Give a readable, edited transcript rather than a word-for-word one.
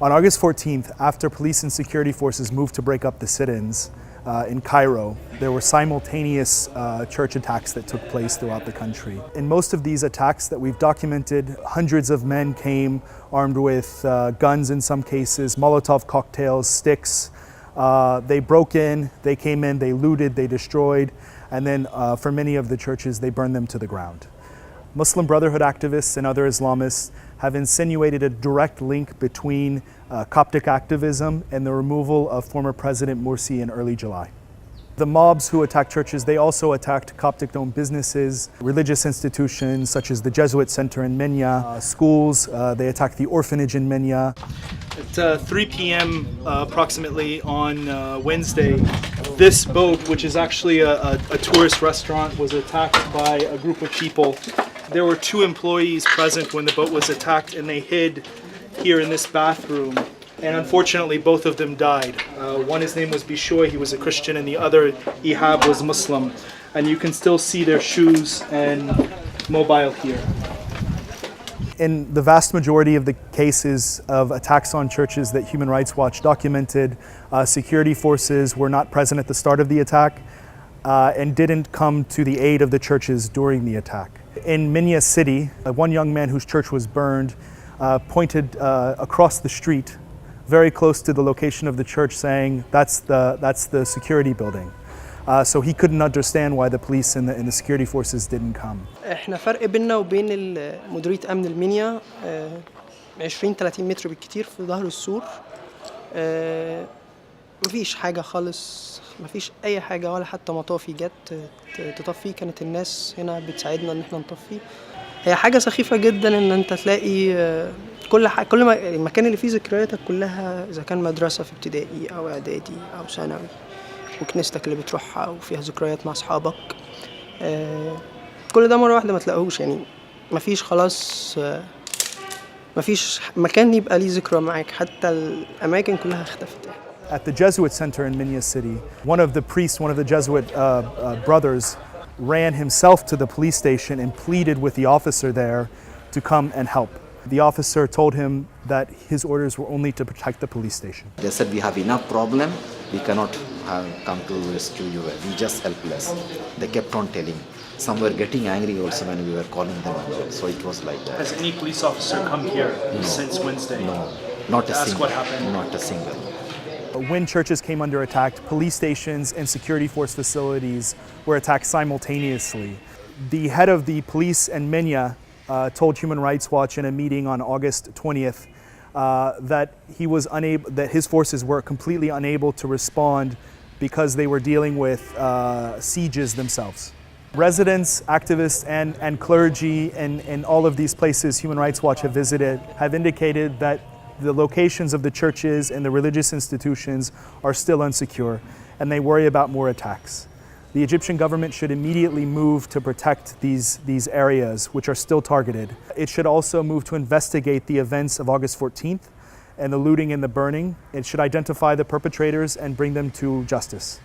On August 14th, after police and security forces moved to break up the sit-ins in Cairo, there were simultaneous church attacks that took place throughout the country. In most of these attacks that we've documented, hundreds of men came armed with guns in some cases, Molotov cocktails, sticks. They broke in, they came in, they looted, they destroyed, and then for many of the churches, they burned them to the ground. Muslim Brotherhood activists and other Islamists have insinuated a direct link between Coptic activism and the removal of former President Morsi in early July. The mobs who attacked churches, they also attacked Coptic-owned businesses, religious institutions such as the Jesuit Center in Minya, schools, they attacked the orphanage in Minya. At 3 p.m. Approximately on Wednesday, this boat, which is actually a tourist restaurant, was attacked by a group of people. There were 2 employees present when the boat was attacked, and they hid here in this bathroom. And unfortunately, both of them died. One, his name was Bishoy, he was a Christian, and the other, Ihab, was Muslim. And you can still see their shoes and mobile here. In the vast majority of the cases of attacks on churches that Human Rights Watch documented, security forces were not present at the start of the attack and didn't come to the aid of the churches during the attack. In Minya city, one young man whose church was burned pointed across the street, very close to the location of the church, saying, that's the security building. So he couldn't understand why the police and the security forces didn't come. احنا فرق بيننا وبين مديرية أمن المنيا 20-30 متر بالكتير في ظهر السور. مفيش حاجة خالص، مفيش أي حاجة ولا حتى مطافي جت تطفي. كانت الناس هنا بتساعدنا إن احنا نطفي. هي حاجة سخيفة جدا إن أنت تلاقي كل ما المكان اللي فيه ذكرياتك كلها، إذا كان مدرسة في ابتدائي أو إعدادي أو ثانوي، وكنيستك اللي بتروحها وفيها ذكريات مع أصحابك، كل ده مرة واحدة ما تلاقوش. يعني مفيش خلاص، مفيش مكان يبقى ليه ذكرى معاك، حتى الأماكن كلها اختفت. At the Jesuit Center in Minya City, one of the priests, one of the Jesuit brothers, ran himself to the police station and pleaded with the officer there to come and help. The officer told him that his orders were only to protect the police station. They said, we have enough problem, we cannot come to rescue you, we just helpless. They kept on telling. Some were getting angry also when we were calling them out. So it was like that. Has any police officer come here since Wednesday? No, not a single. What happened? Not a single. When churches came under attack, police stations and security force facilities were attacked simultaneously. The head of the police in Minya told Human Rights Watch in a meeting on August 20th that his forces were completely unable to respond because they were dealing with sieges themselves. Residents, activists, and clergy in all of these places Human Rights Watch have visited have indicated that the locations of the churches and the religious institutions are still unsecure, and they worry about more attacks. The Egyptian government should immediately move to protect these areas, which are still targeted. It should also move to investigate the events of August 14th and the looting and the burning. It should identify the perpetrators and bring them to justice.